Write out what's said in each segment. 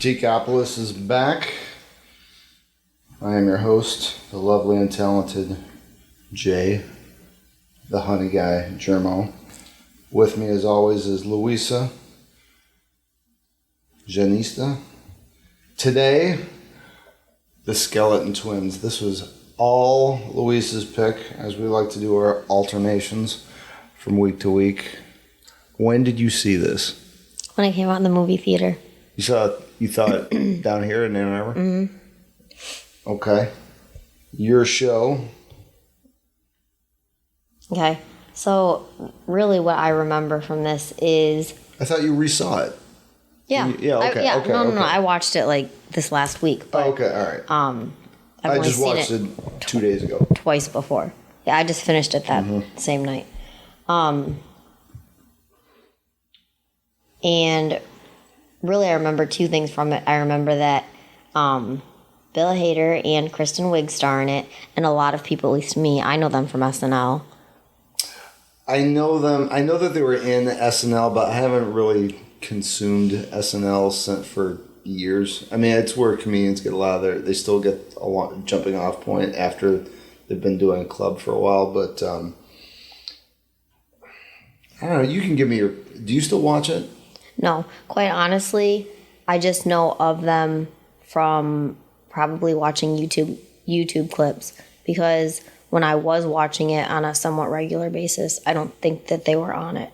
Critique-Opolis is back. I am your host, the lovely and talented Jay, the honey guy, Germo. With me, as always, is Louisa, Janista. Today, the Skeleton Twins. This was all Louisa's pick, as we like to do our alternations from week to week. When did you see this? When I came out in the movie theater. You thought it down here in Ann Arbor? Mm-hmm. Okay. Your show. Okay. So, really what I remember from this is... I thought you resaw it. Yeah. Okay. No. I watched it like this last week. But, okay, all right. I've I just watched it 2 days ago. Twice before. Yeah, I just finished it that same night. And really I remember two things from it. I remember that Bill Hader and Kristen Wiig star in it, and a lot of people, at least me, I know them from SNL. I know them. I know that they were in SNL, but I haven't really consumed SNL for years. I mean, it's where comedians get a lot of they still get a lot jumping off point after they've been doing a club for a while, but I don't know, you can give me do you still watch it? No, quite honestly, I just know of them from probably watching YouTube clips, because when I was watching it on a somewhat regular basis, I don't think that they were on it.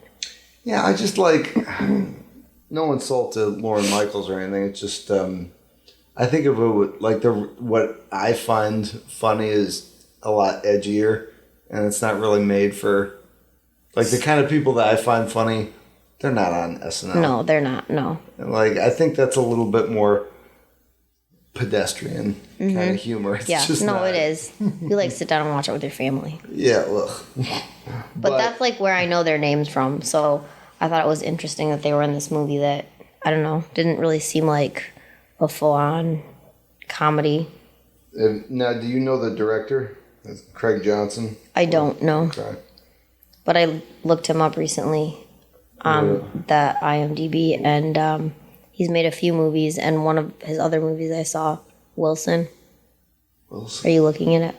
Yeah, I just no insult to Lorne Michaels or anything. It's just I think of it like what I find funny is a lot edgier, and it's not really made for like the kind of people that I find funny. They're not on SNL. No, they're not. No. Like, I think that's a little bit more pedestrian kind of humor. It's just not. It is. You like sit down and watch it with your family. Yeah, ugh. But that's like where I know their names from. So I thought it was interesting that they were in this movie that, I don't know, didn't really seem like a full-on comedy. Now, do you know the director? It's Craig Johnson? I don't know. Okay. But I looked him up recently on the IMDb, and he's made a few movies, and one of his other movies I saw, Wilson. Are you looking at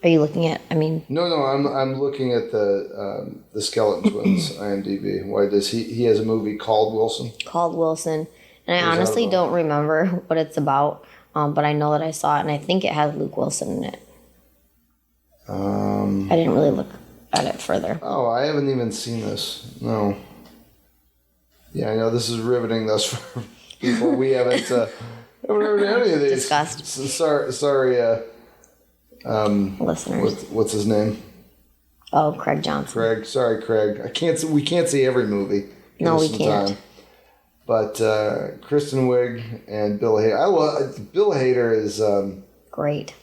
it? No, I'm looking at the Skeleton Twins IMDb. Why does he has a movie called Wilson? Called Wilson, and I honestly don't remember what it's about, but I know that I saw it, and I think it has Luke Wilson in it. I didn't really look at it further. Oh, I haven't even seen this. No. Yeah, I know this is riveting thus far. People, we haven't heard any of these. Discussed. Sorry, listeners. What's his name? Oh, Craig Johnson. Craig. Sorry, Craig. We can't see every movie. No, we can't. But Kristen Wiig and Bill Hader. Bill Hader is great.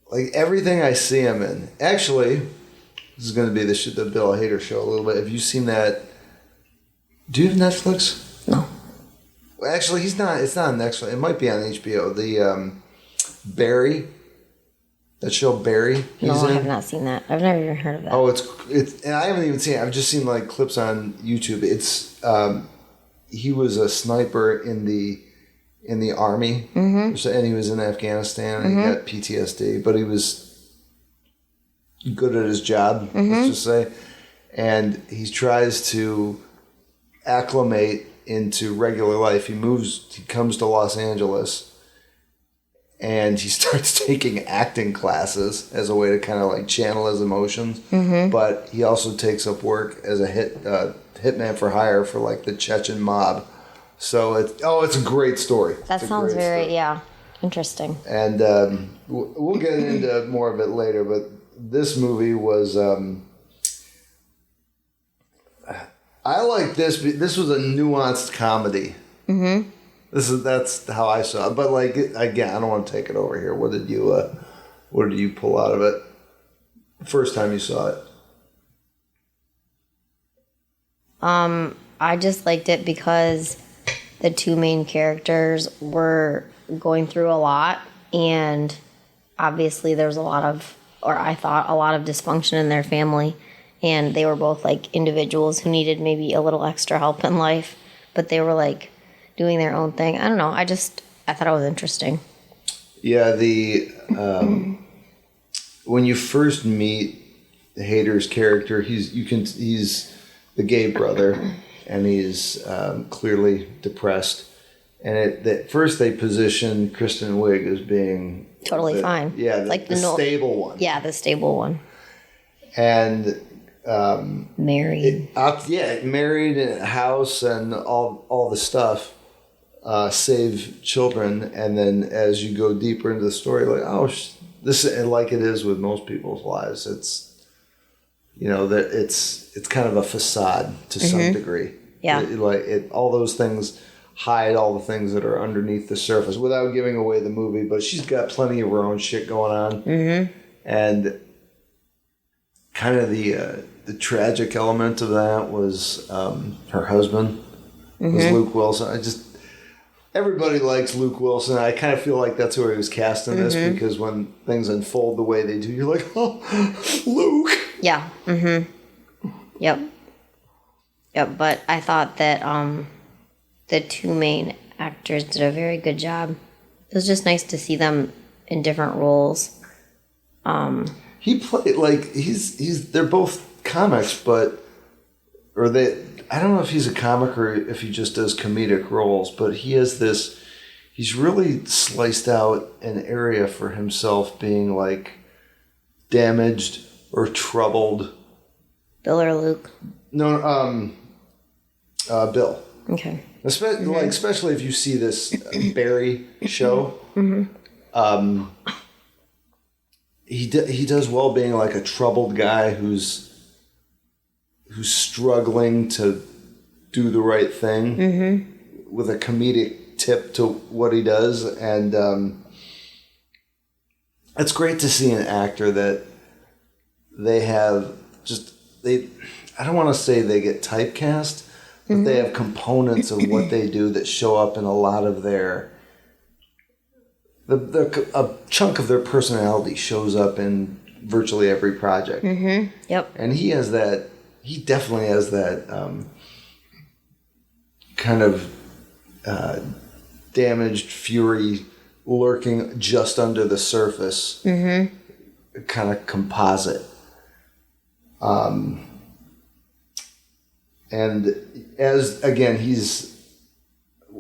Like everything I see him in. Actually, this is going to be the Bill Hader show a little bit. Have you seen that? Do you have Netflix? No. Well, actually, he's not. It's not on Netflix. It might be on HBO. The Barry. That show Barry. No, I have not seen that. I've never even heard of that. Oh, it's and I haven't even seen it. I've just seen like clips on YouTube. It's he was a sniper in the army, and he was in Afghanistan, and he got PTSD, but he was good at his job. Let's just say, and he tries to acclimate into regular life. He comes to Los Angeles, and he starts taking acting classes as a way to kind of like channel his emotions. But he also takes up work as a hitman for hire for like the Chechen mob. So it's a great story. That sounds very interesting. And we'll get into more of it later. But this movie was. I like this. This was a nuanced comedy. That's how I saw it. But like again, I don't want to take it over here. What did you pull out of it? First time you saw it. I just liked it because the two main characters were going through a lot, and obviously there was I thought a lot of dysfunction in their family. And they were both like individuals who needed maybe a little extra help in life, but they were like doing their own thing. I don't know. I thought it was interesting. Yeah, when you first meet Hader's character, he's the gay brother, and he's clearly depressed. And at first they position Kristen Wiig as being totally fine. Yeah, the stable one. Yeah, the stable one. And married. Married in a house and all the stuff. Save children, and then as you go deeper into the story, like this, and like it is with most people's lives, it's that it's kind of a facade to some degree. Yeah, all those things hide all the things that are underneath the surface without giving away the movie. But she's got plenty of her own shit going on, and kind of the tragic element of that was her husband was Luke Wilson. Everybody likes Luke Wilson. I kind of feel like that's where he was cast in this because when things unfold the way they do, you're like, oh, Luke. Yeah. Yep. But I thought that the two main actors did a very good job. It was just nice to see them in different roles. He played they're both comics, I don't know if he's a comic or if he just does comedic roles, but he's really sliced out an area for himself being like damaged or troubled. Bill or Luke? No, Bill. Okay. Especially if you see this Barry show. He does well being like a troubled guy who's struggling to do the right thing with a comedic tip to what he does. And it's great to see an actor that I don't want to say they get typecast, but they have components of what they do that show up in a lot of a chunk of their personality shows up in virtually every project. Yep. And he definitely has that kind of damaged fury lurking just under the surface, kind of composite. And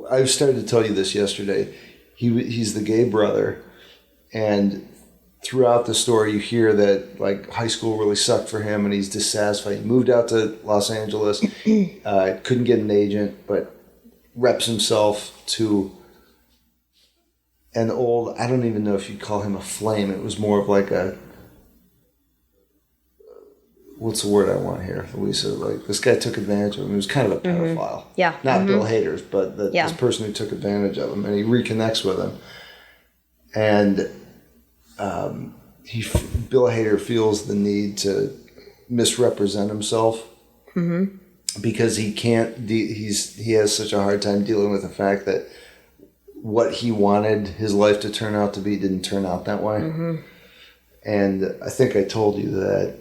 I've started to tell you this yesterday, he's the gay brother, and throughout the story, you hear that like high school really sucked for him, and he's dissatisfied. He moved out to Los Angeles, couldn't get an agent, but reps himself to an old. I don't even know if you'd call him a flame. It was more of like a. What's the word I want here, Lisa? Like this guy took advantage of him. He was kind of a pedophile. Yeah. Not Bill Hader's, but this person who took advantage of him, and he reconnects with him, and. Bill Hader feels the need to misrepresent himself because he can't. He has such a hard time dealing with the fact that what he wanted his life to turn out to be didn't turn out that way. And I think I told you that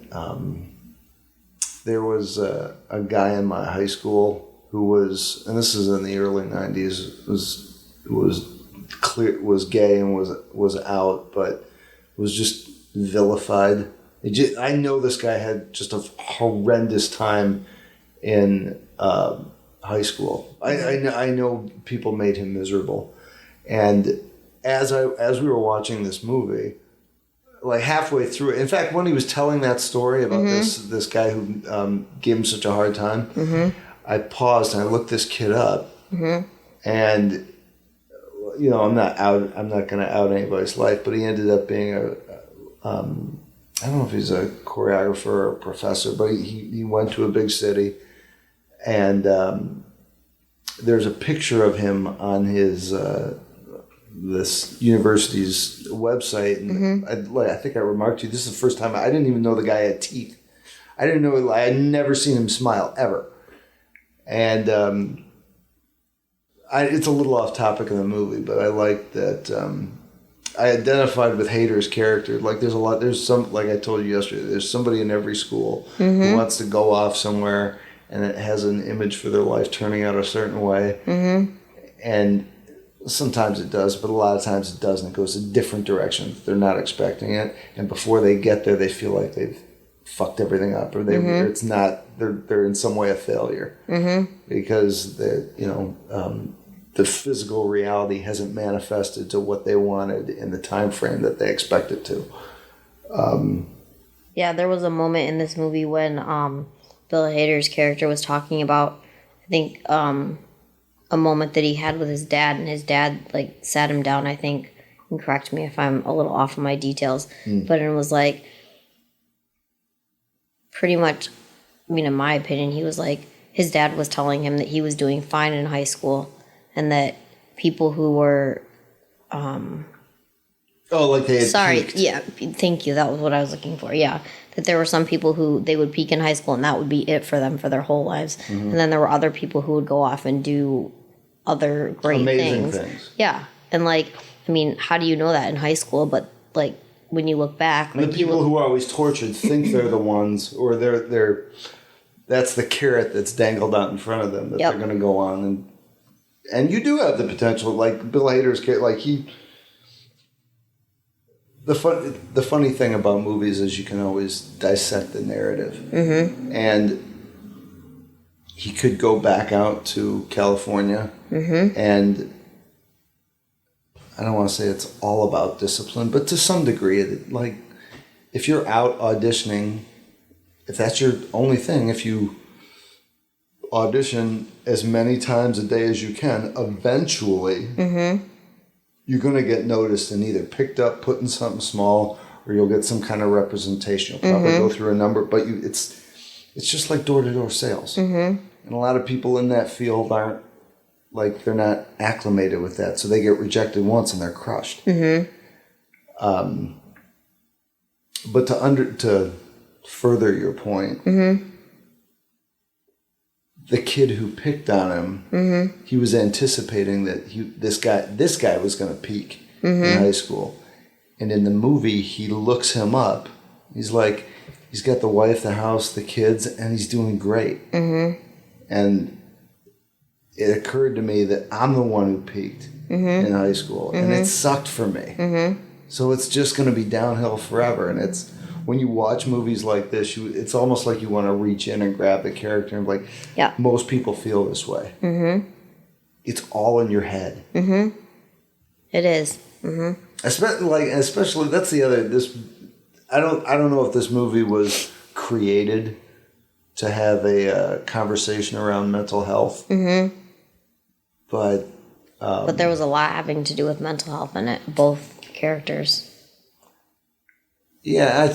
there was a guy in my high school who was, and this is in the early '90s, was gay and was out, but was just vilified. I know this guy had just a horrendous time in high school. I know people made him miserable, and as we were watching this movie, like halfway through it, in fact, when he was telling that story about this guy who gave him such a hard time, I paused and I looked this kid up, and. I'm not going to out anybody's life, but he ended up being I don't know if he's a choreographer or a professor, but he went to a big city, and there's a picture of him on his this university's website, and I think I remarked to you, this is the first time I didn't even know the guy had teeth. I didn't know. I had never seen him smile ever, and. It's a little off topic in the movie, but I like that I identified with Hader's character. Like there's some, like I told you yesterday, there's somebody in every school who wants to go off somewhere and it has an image for their life turning out a certain way. And sometimes it does, but a lot of times it doesn't. It goes a different direction. They're not expecting it, and before they get there, they feel like they've fucked everything up, or it's not. They're in some way a failure because the physical reality hasn't manifested to what they wanted in the time frame that they expect it to. There was a moment in this movie when Bill Hader's character was talking about, I think, a moment that he had with his dad, and his dad like sat him down, I think, and correct me if I'm a little off on my details, but it was like pretty much, I mean, in my opinion, he was like, his dad was telling him that he was doing fine in high school and that people who were like they had peaked. Yeah, thank you, that was what I was looking for. Yeah, that there were some people who they would peak in high school and that would be it for them for their whole lives, and then there were other people who would go off and do other great amazing things. Yeah, and like, I mean, how do you know that in high school? But like when you look back, like, the people who are always tortured think they're the ones, or they're that's the carrot that's dangled out in front of them that they're going to go on, and you do have the potential, like Bill Hader's character, like he. The funny thing about movies is you can always dissect the narrative, and he could go back out to California, and I don't want to say it's all about discipline, but to some degree, like if you're out auditioning, if that's your only thing, if you audition as many times a day as you can, eventually. You're going to get noticed and either picked up, put in something small, or you'll get some kind of representation. You'll probably go through a number, but it's just like door-to-door sales. And a lot of people in that field aren't, like, they're not acclimated with that, so they get rejected once and they're crushed. But to further your point, the kid who picked on him, he was anticipating that this guy was going to peak in high school. And in the movie, he looks him up. He's like, he's got the wife, the house, the kids, and he's doing great. And it occurred to me that I'm the one who peaked in high school. And it sucked for me. So it's just going to be downhill forever. And it's, when you watch movies like this, it's almost like you want to reach in and grab the character and be like, most people feel this way. It's all in your head. It is. Especially that's the other. I don't know if this movie was created to have a conversation around mental health. But there was a lot having to do with mental health in it. Both characters. Yeah,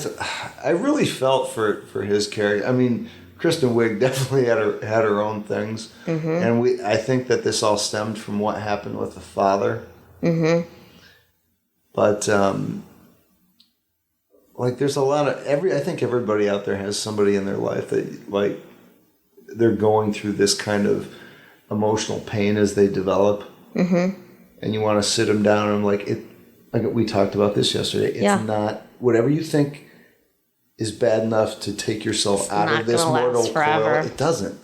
I really felt for his character. I mean, Kristen Wiig definitely had her own things, and I think that this all stemmed from what happened with the father. But like, there's a lot of I think everybody out there has somebody in their life that, like, they're going through this kind of emotional pain as they develop, and you want to sit them down and like we talked about this yesterday. It's not. Whatever you think is bad enough to take yourself out of this mortal coil, it doesn't.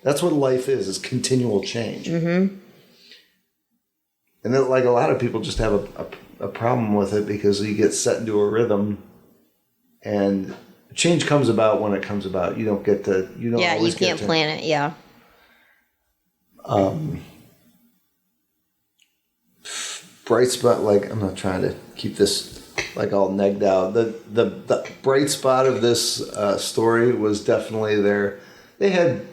That's what life is continual change. And then, like, a lot of people just have a problem with it because you get set into a rhythm, and change comes about when it comes about. You don't get to, you can't plan it, bright spot, like, I'm not trying to keep this like all negged out. The bright spot of this story was definitely they had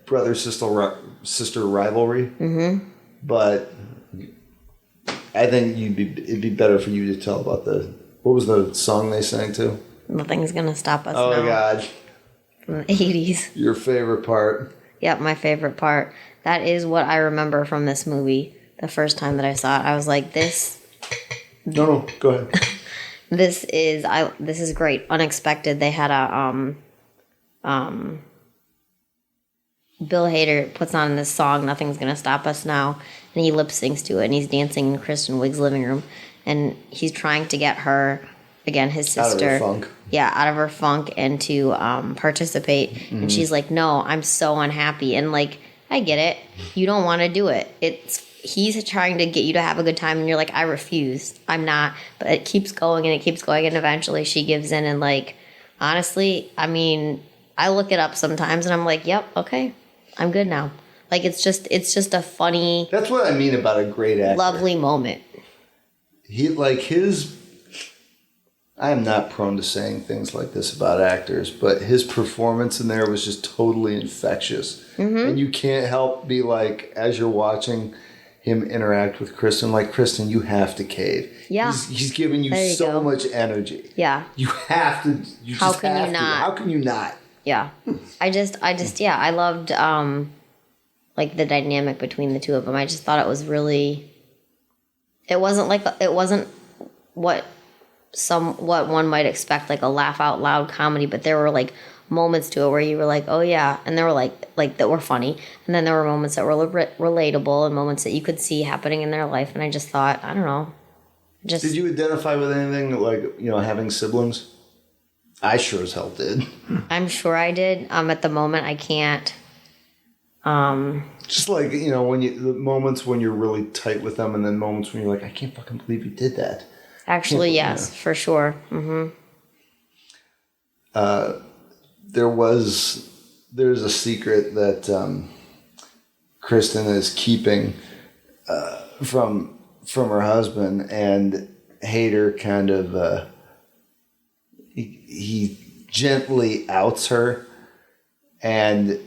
brother sister rivalry, but I think it'd be better for you to tell about what was the song they sang to? Nothing's Gonna Stop Us Now. Oh God, from the 80s. Your favorite part? Yep, my favorite part. That is what I remember from this movie. The first time that I saw it, I was like, this. No, go ahead. This is great. Unexpected. They had a Bill Hader puts on this song, Nothing's Gonna Stop Us Now, and he lip syncs to it, and he's dancing in Kristen Wiig's living room, and he's trying to get her, again, his sister, out of her funk. Yeah, out of her funk, and to participate. And she's like, no, I'm so unhappy. And like, I get it. You don't want to do it. It's he's trying to get you to have a good time, and you're like, I refuse. I'm not. But it keeps going, and it keeps going, and eventually she gives in. And like, honestly, I mean, I look it up sometimes, and I'm like, yep, okay, I'm good now. Like, it's just a funny. That's what I mean about a great actor. Lovely moment. I am not prone to saying things like this about actors, but his performance in there was just totally infectious. Mm-hmm. And you can't help be like, as you're watching him interact with Kristen, like, Kristen, you have to cave. Yeah. He's giving you so much energy. Yeah. You have to. How can you not? How can you not? Yeah. I loved, like, the dynamic between the two of them. I just thought it was really, it wasn't what one might expect, like a laugh out loud comedy, but there were like moments to it where you were like, oh yeah, and there were like that were funny, and then there were moments that were relatable and moments that you could see happening in their life. And I just thought, I don't know, did you identify with anything like, you know, having siblings? I sure as hell did. I'm sure I did. At the moment I can't. Just like, you know, the moments when you're really tight with them, and then moments when you're like, I can't fucking believe you did that. Actually, yes, for sure. Mm-hmm. There's a secret that Kristen is keeping from her husband, and Hader kind of he gently outs her, and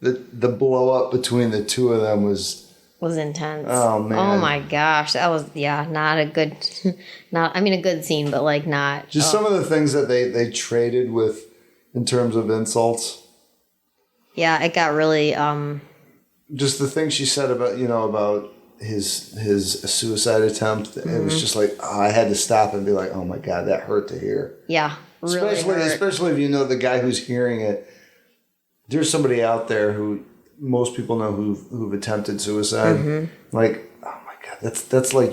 the blow up between the two of them was intense. Oh man! Oh my gosh, that was not a good, a good scene, but like not just some of the things that they traded with in terms of insults. Yeah, it got really. Just the thing she said about his suicide attempt. Mm-hmm. It was just like, I had to stop and be like, oh my god, that hurt to hear. Yeah, really especially if you know the guy who's hearing it. There's somebody out there who most people know who've attempted suicide. Mm-hmm. Like, oh my god, that's like,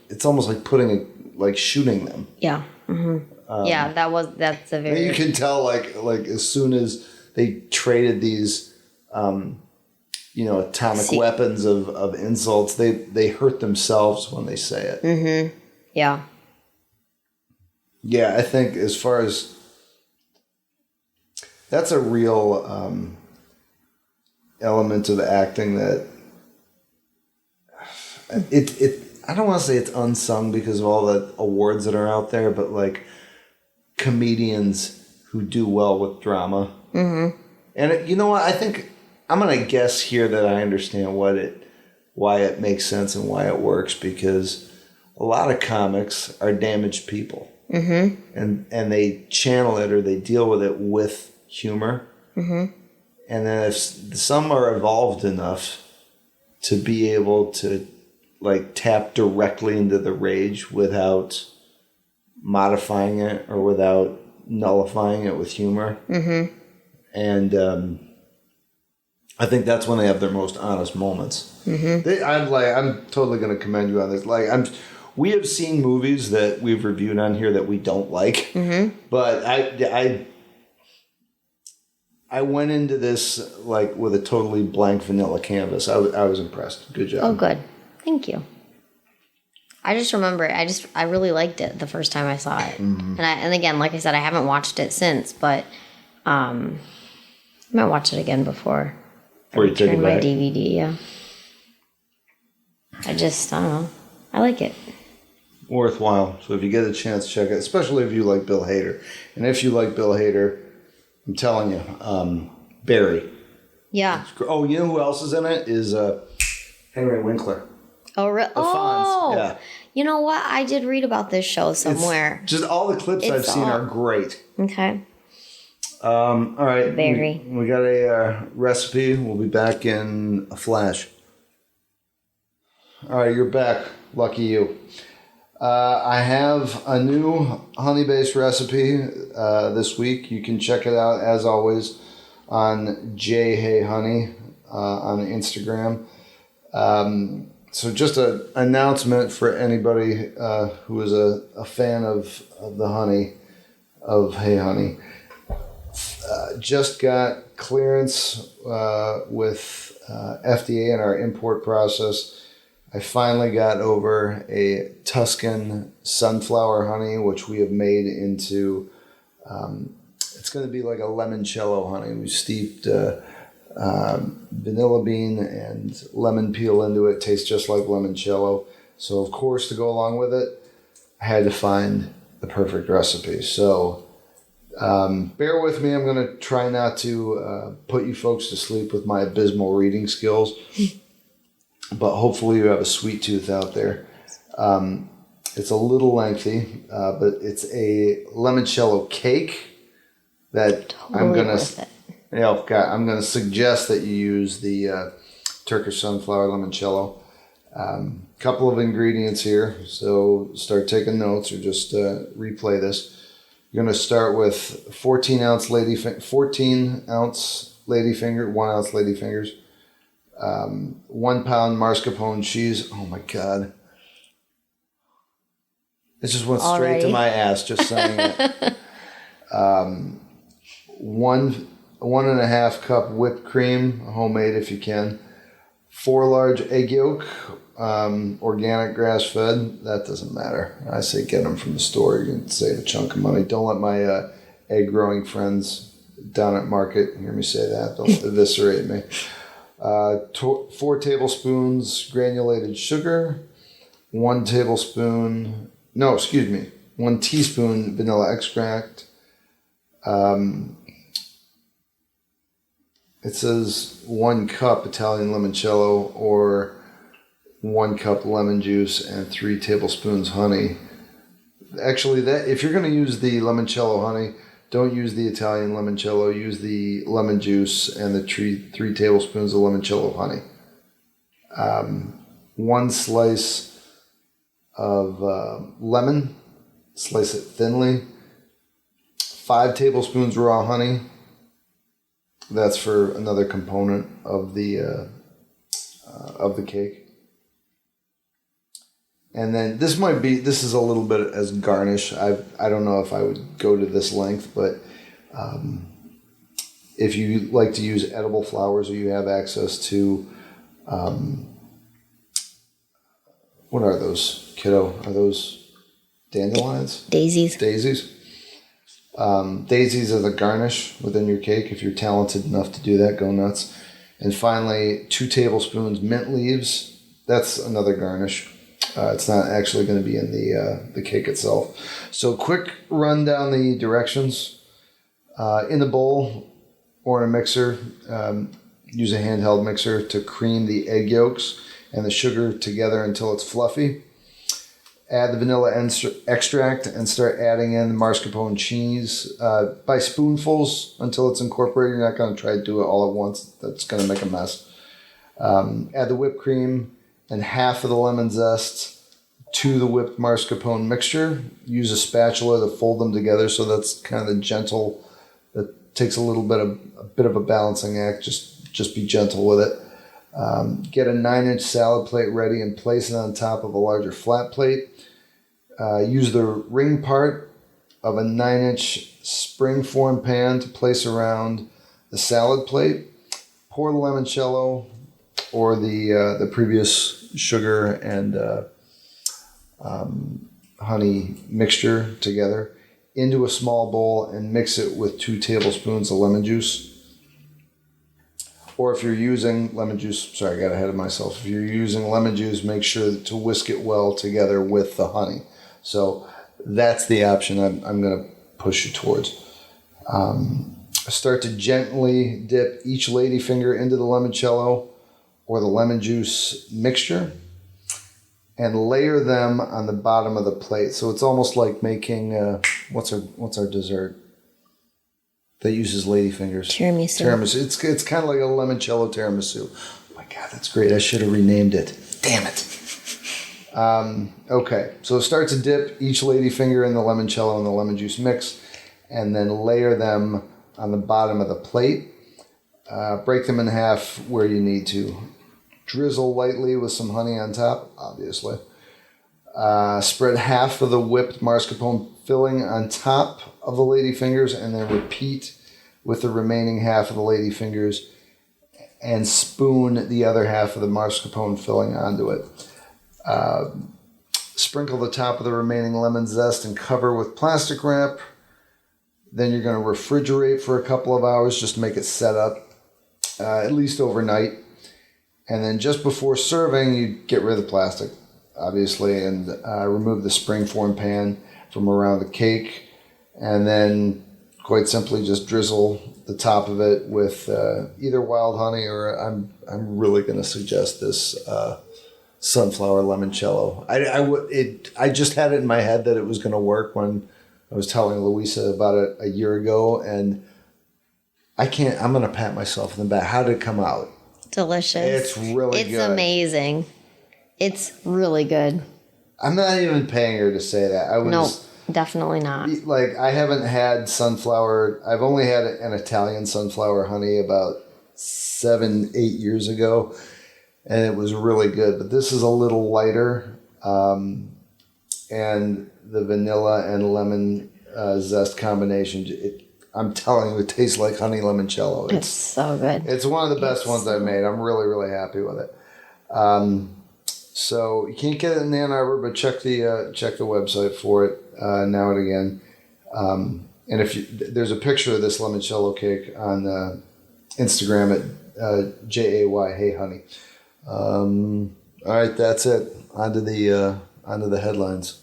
it's almost like shooting them. Yeah. Mm-hmm. That's a very. You can tell like as soon as they traded these, atomic weapons of insults, they hurt themselves when they say it. Mm-hmm. Yeah. Yeah, I think as far as that's a real element of acting that I don't want to say it's unsung because of all the awards that are out there, but like comedians who do well with drama. Mm-hmm. And you know what? I think I'm going to guess here that I understand why it makes sense and why it works, because a lot of comics are damaged people. Mm-hmm. And they channel it, or they deal with it with humor. Mm-hmm. And then if some are evolved enough to be able to like tap directly into the rage without modifying it or without nullifying it with humor. Mm-hmm. And I think that's when they have their most honest moments. Mm-hmm. I'm totally going to commend you on this. We have seen movies that we've reviewed on here that we don't like, mm-hmm. but I went into this like with a totally blank vanilla canvas. I was impressed. Good job. Oh, good. Thank you. I just remember I really liked it the first time I saw it. Mm-hmm. And again, like I said, I haven't watched it since, but I might watch it again before I return my DVD. Yeah. I don't know. I like it. Worthwhile. So if you get a chance, check it, especially if you like Bill Hader. And if you like Bill Hader, I'm telling you, Barry. Yeah. Oh, you know who else is in it? Is Henry Winkler. Oh, really? Oh, yeah. You know what? I did read about this show somewhere. Just all the clips I've seen are great. Okay. All right. Barry. We got a recipe. We'll be back in a flash. All right, you're back. Lucky you. I have a new honey-based recipe this week. You can check it out, as always, on jheyhoney on Instagram. So just an announcement for anybody who is a fan of the honey, of Hey Honey. just got clearance with FDA in our import process. I finally got over a Tuscan sunflower honey, which we have made into, it's going to be like a limoncello honey. We steeped vanilla bean and lemon peel into it. Tastes just like limoncello. So, of course, to go along with it, I had to find the perfect recipe. So, bear with me. I'm going to try not to put you folks to sleep with my abysmal reading skills. But hopefully you have a sweet tooth out there. It's a little lengthy, but it's a limoncello cake that Totally worth it. I'm gonna suggest that you use the Turkish sunflower limoncello. Couple of ingredients here, so start taking notes or just replay this. You're gonna start with 14 ounce ladyfinger, 1 ounce ladyfingers. 1 pound mascarpone cheese. Oh my God. It just went straight to my ass just saying it. 1.5 cup whipped cream, homemade if you can. 4 large egg yolk, organic grass fed. That doesn't matter. I say get them from the store. You can save a chunk of money. Don't let my egg growing friends down at market hear me say that. They'll eviscerate me. 4 tablespoons granulated sugar, 1 teaspoon vanilla extract. It says 1 cup Italian limoncello or 1 cup lemon juice and 3 tablespoons honey. Actually, that if you're going to use the limoncello honey, don't use the Italian limoncello. Use the lemon juice and the 3 tablespoons of limoncello honey. 1 slice of lemon. Slice it thinly. 5 tablespoons raw honey. That's for another component of the cake. And then this is a little bit as garnish. I don't know if I would go to this length, but if you like to use edible flowers or you have access to, what are those, kiddo? Are those dandelions? Daisies. Daisies as a garnish within your cake. If you're talented enough to do that, go nuts. And finally, 2 tablespoons mint leaves. That's another garnish. It's not actually going to be in the cake itself. So quick run down the directions. In the bowl or in a mixer, use a handheld mixer to cream the egg yolks and the sugar together until it's fluffy. Add the vanilla extract and start adding in the mascarpone cheese by spoonfuls until it's incorporated. You're not going to try to do it all at once. That's going to make a mess. Add the whipped cream and half of the lemon zest to the whipped mascarpone mixture. Use a spatula to fold them together so that's kind of the gentle, that takes a bit of a balancing act. Just be gentle with it. Get a 9-inch salad plate ready and place it on top of a larger flat plate. Use the ring part of a 9-inch spring-form pan to place around the salad plate. Pour the limoncello or the previous sugar and honey mixture together into a small bowl and mix it with 2 tablespoons of lemon juice. Or if you're using lemon juice, sorry, I got ahead of myself. If you're using lemon juice, make sure to whisk it well together with the honey. So that's the option I'm going to push you towards. Start to gently dip each ladyfinger into the limoncello or the lemon juice mixture and layer them on the bottom of the plate. So it's almost like making, what's our dessert that uses ladyfingers? Tiramisu. It's kind of like a limoncello tiramisu. Oh my God, that's great. I should have renamed it. Damn it. Okay, so start to dip each ladyfinger in the limoncello and the lemon juice mix and then layer them on the bottom of the plate. Break them in half where you need to. Drizzle lightly with some honey on top, obviously. Spread half of the whipped mascarpone filling on top of the ladyfingers and then repeat with the remaining half of the ladyfingers and spoon the other half of the mascarpone filling onto it. Sprinkle the top of the remaining lemon zest and cover with plastic wrap. Then you're going to refrigerate for a couple of hours just to make it set up, at least overnight. And then just before serving, you get rid of the plastic, obviously, and remove the springform pan from around the cake. And then quite simply just drizzle the top of it with either wild honey or I'm really going to suggest this sunflower limoncello. I just had it in my head that it was going to work when I was telling Louisa about it a year ago, and I'm going to pat myself in the back. How did it come out? Delicious. It's really good. It's amazing. It's really good. I'm not even paying her to say that. No, definitely not. Like, I haven't had sunflower. I've only had an Italian sunflower honey about 7-8 years ago, and it was really good. But this is a little lighter, and the vanilla and lemon zest combination, I'm telling you, it tastes like honey limoncello. It's so good. It's one of the best ones I've made. I'm really, really happy with it. So you can't get it in Ann Arbor, but check the website for it now and again. And there's a picture of this limoncello cake on Instagram at JAY Hey Honey. All right, that's it. Onto the headlines.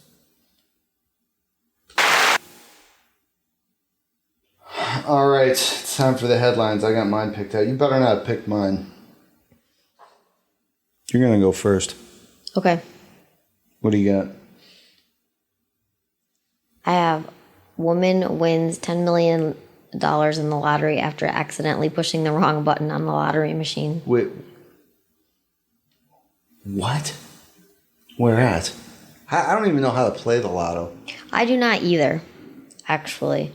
All right, it's time for the headlines. I got mine picked out. You better not have picked mine. You're going to go first. Okay. What do you got? I have woman wins $10 million in the lottery after accidentally pushing the wrong button on the lottery machine. Wait. What? Where at? I don't even know how to play the lotto. I do not either, actually.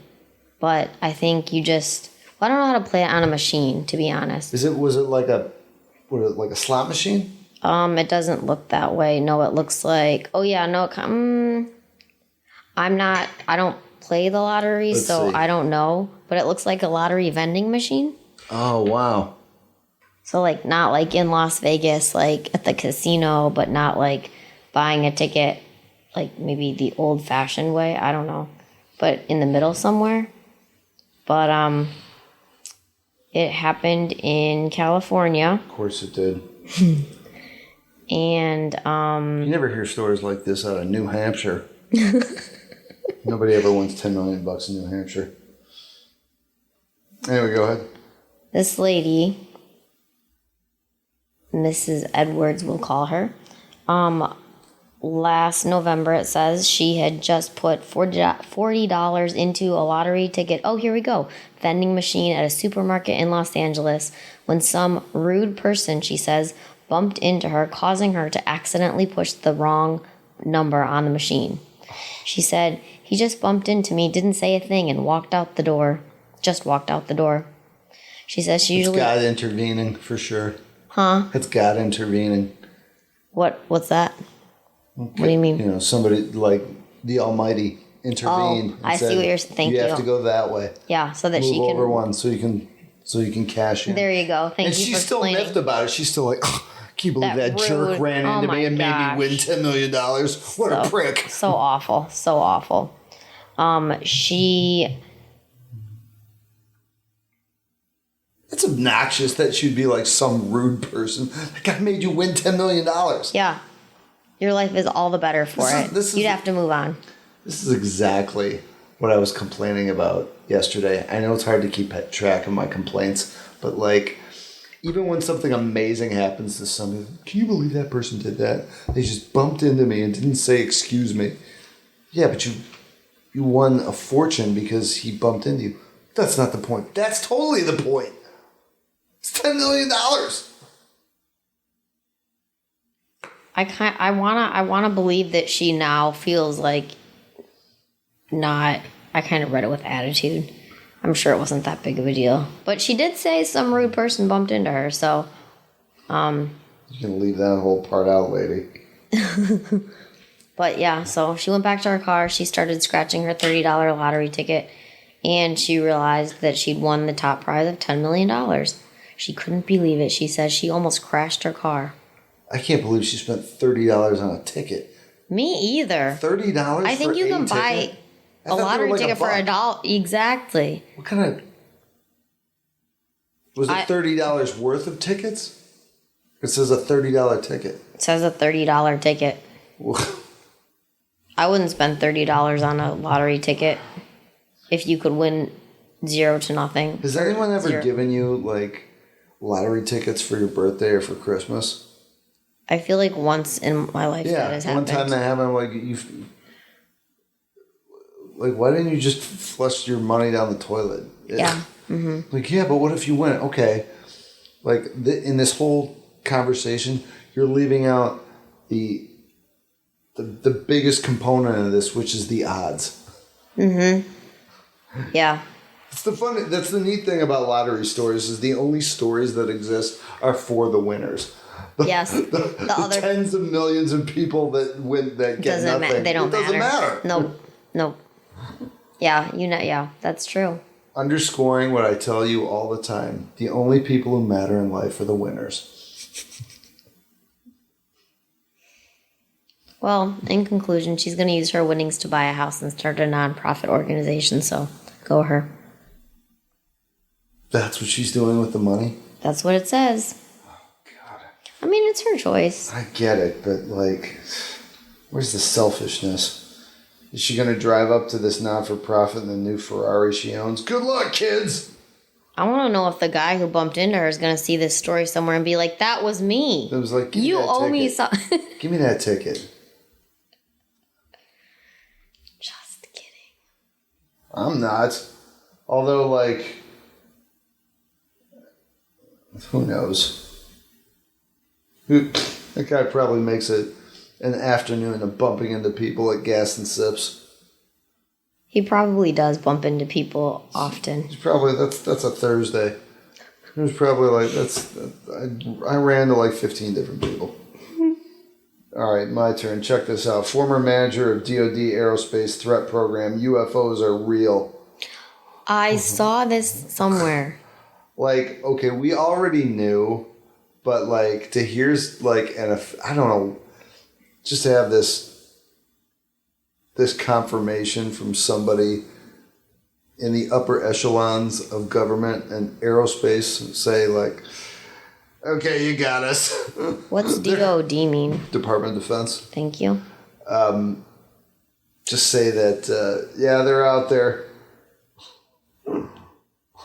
But I think I don't know how to play it on a machine, to be honest. Was it like a slot machine? It doesn't look that way. No, it looks like, I don't play the lottery, so I don't know. But it looks like a lottery vending machine. Oh, wow. So, like, not like in Las Vegas, like at the casino, but not like buying a ticket, like maybe the old-fashioned way. I don't know. But in the middle somewhere. But it happened in California. Of course it did. And you never hear stories like this out of New Hampshire. Nobody ever wins $10 million in New Hampshire. Anyway, go ahead. This lady, Mrs. Edwards, we'll call her. Last November, it says she had just put $40 into a lottery ticket. Oh, here we go. Vending machine at a supermarket in Los Angeles when some rude person, she says, bumped into her, causing her to accidentally push the wrong number on the machine. She said, he just bumped into me, didn't say a thing, and walked out the door. Just walked out the door. She says she usually... It's God intervening, for sure. Huh? It's God intervening. What's that? Okay. What do you mean? You know, somebody like the Almighty intervened. Oh, I see what you're saying. Thank you. You have to go that way. Yeah, so that Move she can... over one so you can cash in. There you go. Thank you for explaining. And she's still miffed about it. She's still like, oh, can you believe that jerk ran into me and made me win $10 million? What a prick. So awful. So awful. It's obnoxious that she'd be like some rude person. That guy made you win $10 million. Yeah. Your life is all the better for it. You'd have to move on. This is exactly what I was complaining about yesterday. I know it's hard to keep track of my complaints, but like, even when something amazing happens to somebody, can you believe that person did that? They just bumped into me and didn't say excuse me. Yeah, but you won a fortune because he bumped into you. That's not the point. That's totally the point. It's $10 million. I wanna believe that she now feels like not. I kind of read it with attitude. I'm sure it wasn't that big of a deal, but she did say some rude person bumped into her. So, you can leave that whole part out, lady. But yeah, so she went back to her car. She started scratching her $30 lottery ticket, And she realized that she'd won the top prize of $10 million. She couldn't believe it. She says she almost crashed her car. I can't believe she spent $30 on a ticket. Me either. $30 I think you can buy a lottery ticket for $1. Exactly. What kind of... Was it $30 worth of tickets? It says a $30 ticket. It says a $30 ticket. I wouldn't spend $30 on a lottery ticket if you could win 0 to nothing. Has anyone ever given you, like, lottery tickets for your birthday or for Christmas? I feel like once in my life that has happened. One time that happened, like, why didn't you just flush your money down the toilet? Yeah. Mm-hmm. Like, yeah, but what if you win? Okay. Like, in this whole conversation, you're leaving out the biggest component of this, which is the odds. Mm-hmm. Yeah. That's the neat thing about lottery stories is the only stories that exist are for the winners. Yes. The other tens of millions of people that win that get nothing. They don't matter. It doesn't matter. No. Yeah, yeah, that's true. Underscoring what I tell you all the time. The only people who matter in life are the winners. Well, in conclusion, she's going to use her winnings to buy a house and start a non-profit organization, so go her. That's what she's doing with the money? That's what it says. Oh, God. I mean, it's her choice. I get it, but, like, where's the selfishness? Is she going to drive up to this not-for-profit in the new Ferrari she owns? Good luck, kids! I want to know if the guy who bumped into her is going to see this story somewhere and be like, that was me. It was like, you owe me something. Give me that ticket. Just kidding. I'm not. Although, like, who knows? That guy probably makes it an afternoon of bumping into people at Gas and Sips. He probably does bump into people often. He's probably that's a Thursday. It was probably like I ran to like 15 different people. All right, my turn. Check this out. Former manager of DoD Aerospace Threat Program. UFOs are real. I saw this somewhere. Like, okay, we already knew, but like to here's like I don't know, just to have this confirmation from somebody in the upper echelons of government and aerospace say like, okay, you got us. What's DOD mean? Department of Defense. Thank you. Just say that, yeah, they're out there.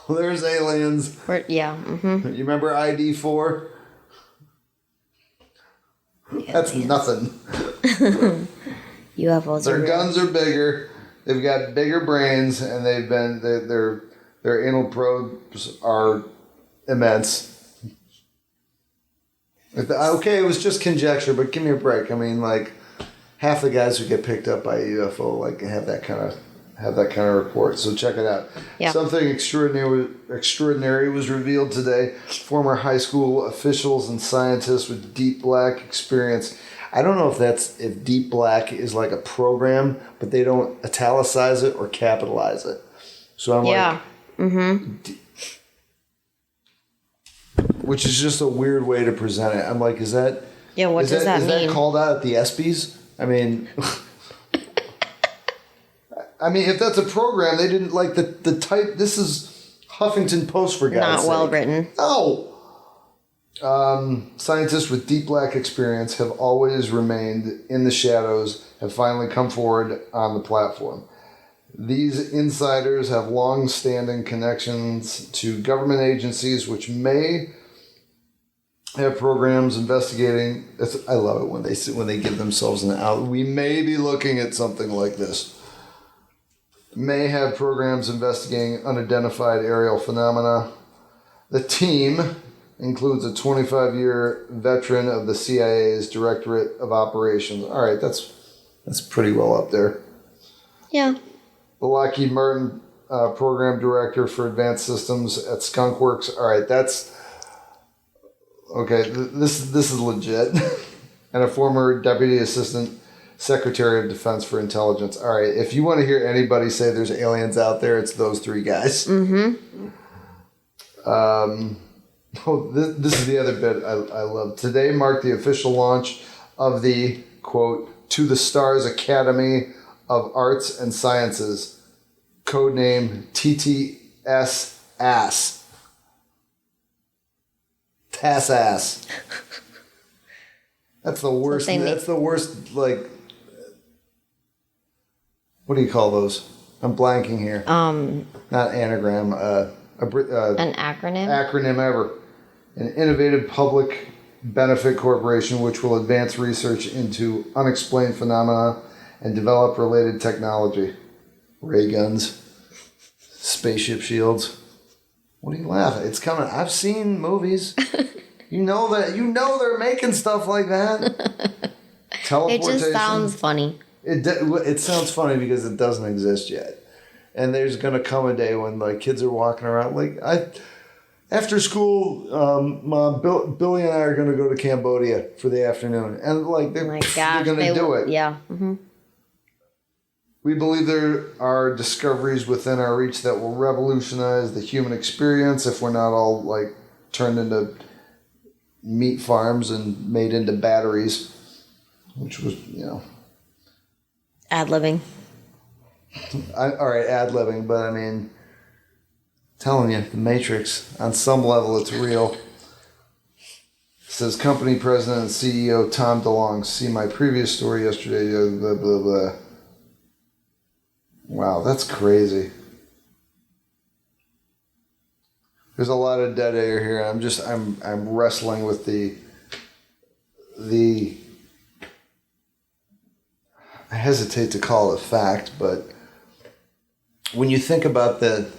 There's aliens. Yeah. Mm-hmm. You remember ID4? Yeah, that's nothing. UFOs. Their guns are bigger. They've got bigger brains, and their anal probes are immense. Okay, it was just conjecture, but give me a break. I mean, like half the guys who get picked up by a UFO like have that kind of report. So check it out. Yeah. Something extraordinary was revealed today. Former high school officials and scientists with deep black experience. I don't know if deep black is like a program, but they don't italicize it or capitalize it. So I'm like, which is just a weird way to present it. I'm like, is that? Yeah, what does that mean? Is that called out at the ESPYs? I mean, if that's a program, they didn't like the type. This is Huffington Post for God's sake. Not well written. No. Scientists with deep black experience have always remained in the shadows, have finally come forward on the platform. These insiders have long-standing connections to government agencies which may have programs investigating. I love it when they give themselves an out. We may be looking at something like this. May have programs investigating unidentified aerial phenomena. The team includes a 25-year veteran of the CIA's Directorate of Operations. All right, that's pretty well up there. Yeah. The Lockheed Martin program director for advanced systems at Skunk Works. All right, that's okay. This is legit. And a former deputy assistant Secretary of Defense for Intelligence. All right, if you want to hear anybody say there's aliens out there, it's those three guys. Mm-hmm. This is the other bit I love. Today marked the official launch of the, quote, To the Stars Academy of Arts and Sciences, codename TTS Ass. Tass ass. That's the worst. That's the worst, like, what do you call those? I'm blanking here. Not anagram. An acronym? Acronym ever. An innovative public benefit corporation which will advance research into unexplained phenomena and develop related technology. Ray guns. Spaceship shields. What are you laughing? It's coming. I've seen movies. You know they're making stuff like that. Teleportation. It just sounds funny. It sounds funny because it doesn't exist yet. And there's going to come a day when like kids are walking around like after school, Mom, Billy and I are going to go to Cambodia for the afternoon, and like they're going to do it. Yeah. Mm-hmm. We believe there are discoveries within our reach that will revolutionize the human experience if we're not all like turned into meat farms and made into batteries, which was, ad-libbing. All right, ad-libbing, but I mean, telling you, the Matrix, on some level, it's real. Says company president and CEO Tom DeLonge. See my previous story yesterday. Blah, blah, blah. Wow, that's crazy. There's a lot of dead air here. I'm wrestling with the I hesitate to call it a fact, but when you think about the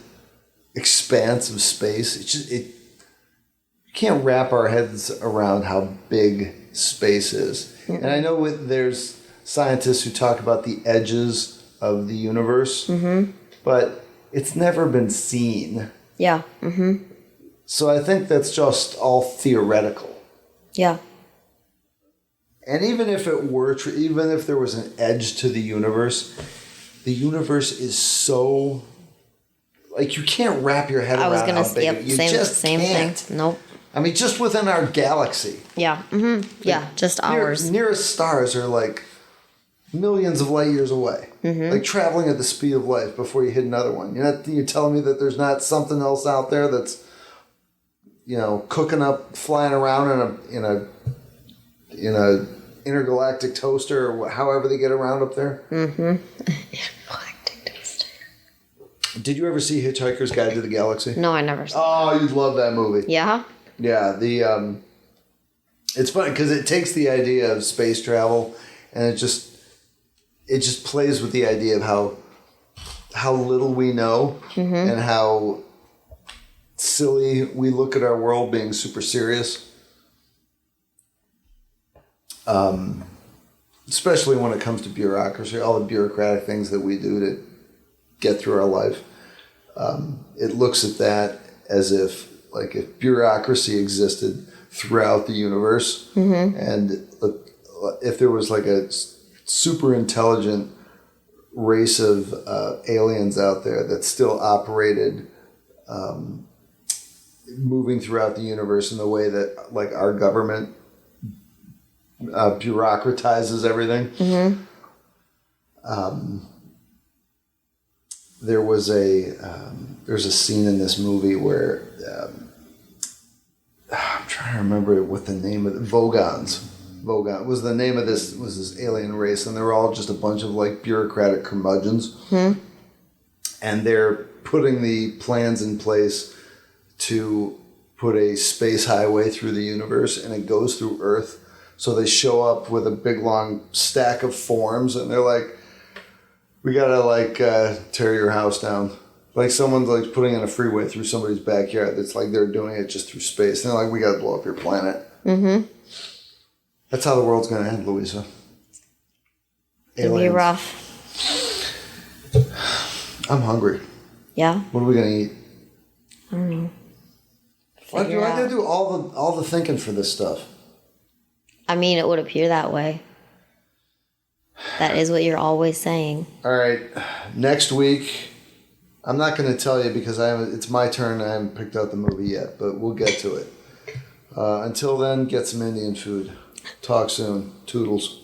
expanse of space, you can't wrap our heads around how big space is. Mm-hmm. And I know there's scientists who talk about the edges of the universe, mm-hmm. but it's never been seen. Yeah. Mm-hmm. So I think that's just all theoretical. Yeah. And even if it were true, even if there was an edge to the universe is so, like, you can't wrap your head around how big it is. You just can't. Thing. Nope. I mean, just within our galaxy. Yeah. Mm-hmm. Yeah, just ours. Nearest stars are like millions of light years away. Mm-hmm. Like traveling at the speed of light before you hit another one. You're telling me that there's not something else out there that's, cooking up, flying around in a intergalactic toaster, or however they get around up there. Mm-hmm. Intergalactic toaster. Did you ever see Hitchhiker's Guide to the Galaxy? No, I never saw. Oh, you'd love that movie. Yeah. Yeah. It's funny because it takes the idea of space travel and it just plays with the idea of how little we know, mm-hmm. and how silly we look at our world being super serious. Especially when it comes to bureaucracy, all the bureaucratic things that we do to get through our life. It looks at that as if bureaucracy existed throughout the universe, mm-hmm. and if there was like a super intelligent race of aliens out there that still operated moving throughout the universe in the way that like our government bureaucratizes everything. Mm-hmm. There's a scene in this movie where I'm trying to remember what the name of Vogons was the name of this alien race, and they were all just a bunch of like bureaucratic curmudgeons. Mm-hmm. And they're putting the plans in place to put a space highway through the universe, and it goes through Earth. So they show up with a big long stack of forms, and they're like, "We gotta tear your house down." Like someone's like putting in a freeway through somebody's backyard. That's like they're doing it just through space. And they're like, "We gotta blow up your planet." Mm-hmm. That's how the world's gonna end, Louisa. It'll be rough. I'm hungry. Yeah. What are we gonna eat? I don't know. Why do I gotta do all the thinking for this stuff? I mean, it would appear that way. That is what you're always saying. All right. Next week, I'm not going to tell you because it's my turn. I haven't picked out the movie yet, but we'll get to it. Until then, get some Indian food. Talk soon. Toodles.